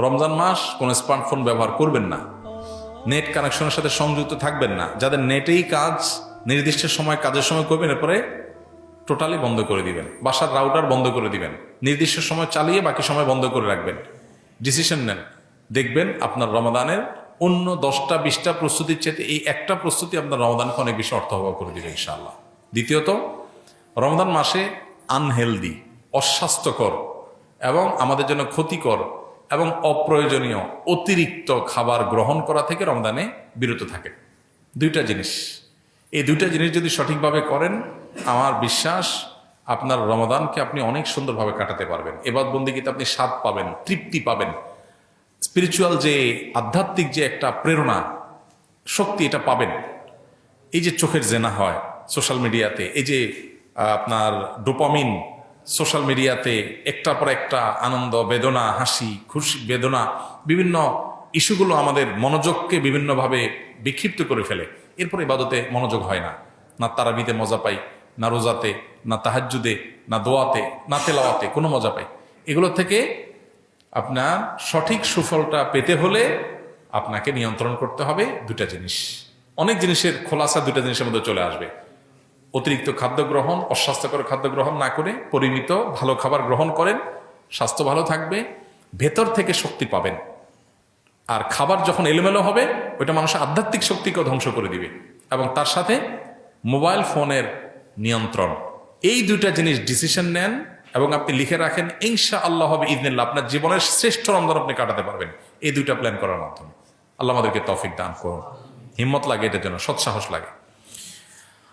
রমজান মাস কোনো স্মার্টফোন ব্যবহার করবেন না, নেট কানেকশনের সাথে সংযুক্ত থাকবেন না। যাদের নেটেই কাজ, নির্দিষ্ট সময় কাজের সময় করবেন, এরপরে টোটালি বন্ধ করে দিবেন। বাসার রাউটার বন্ধ করে দিবেন, নির্দিষ্ট সময় চালিয়ে বাকি সময় বন্ধ করে রাখবেন। ডিসিশন নেন, দেখবেন আপনার রমাদানের অন্য 10টা 20টা প্রস্তুতির চেয়ে এই একটা প্রস্তুতি আপনার রমাদানকে অনেক বেশি অর্থবহ করে দিবে ইনশাআল্লাহ। দ্বিতীয়ত, রমজান মাসে আনহেলদি, অস্বাস্থ্যকর এবং আমাদের জন্য ক্ষতিকর এবং অপ্রয়োজনীয় অতিরিক্ত খাবার গ্রহণ করা থেকে রমজানে বিরত থাকে। দুইটা জিনিস, এই দুইটা জিনিস যদি সঠিকভাবে করেন, আমার বিশ্বাস আপনার রমাদানকে আপনি অনেক সুন্দরভাবে কাটাতে পারবেন। এবাদত বন্দেগীতে আপনি স্বাদ পাবেন, তৃপ্তি পাবেন, স্পিরিচুয়াল যে আধ্যাত্মিক যে একটা প্রেরণা শক্তি, এটা পাবেন। এই যে চোখের জেনা হয় সোশ্যাল মিডিয়াতে, এই যে আপনার ডোপামিন সোশ্যাল মিডিয়াতে একটার পর একটা আনন্দ, বেদনা, হাসি, খুশি, বেদনা, বিভিন্ন ইস্যুগুলো আমাদের মনোযোগকে বিভিন্নভাবে বিক্ষিপ্ত করে ফেলে। এরপর ইবাদতে মনোযোগ হয় না, না তারাবিতে মজা পাই, না রোজাতে, না তাহাজ্জুদে, না দোয়াতে, না তেলাওয়াতে কোনো মজা পাই। এগুলো থেকে আপনার সঠিক সুফলটা পেতে হলে আপনাকে নিয়ন্ত্রণ করতে হবে দুটা জিনিস। অনেক জিনিসের খোলাসা দুটা জিনিসের মধ্যে চলে আসবে। অতিরিক্ত খাদ্য গ্রহণ, অস্বাস্থ্যকর খাদ্য গ্রহণ না করে পরিমিত ভালো খাবার গ্রহণ করেন, স্বাস্থ্য ভালো থাকবে, ভেতর থেকে শক্তি পাবেন। আর খাবার যখন এলোমেলো হবে, ওইটা মানুষের আধ্যাত্মিক শক্তিকেও ধ্বংস করে দিবে। এবং তার সাথে মোবাইল ফোনের নিয়ন্ত্রণ, এই দুইটা জিনিস ডিসিশন নেন এবং আপনি লিখে রাখেন, ইনশা আল্লাহ হবে ইদনিল্লাহ আপনার জীবনের শ্রেষ্ঠ রমজান আপনি কাটাতে পারবেন এই দুইটা প্ল্যান করার মাধ্যমে। আল্লাহ আমাদেরকে তৌফিক দান করুন, হিম্মত লাগে এটার জন্য, সৎসাহস লাগে।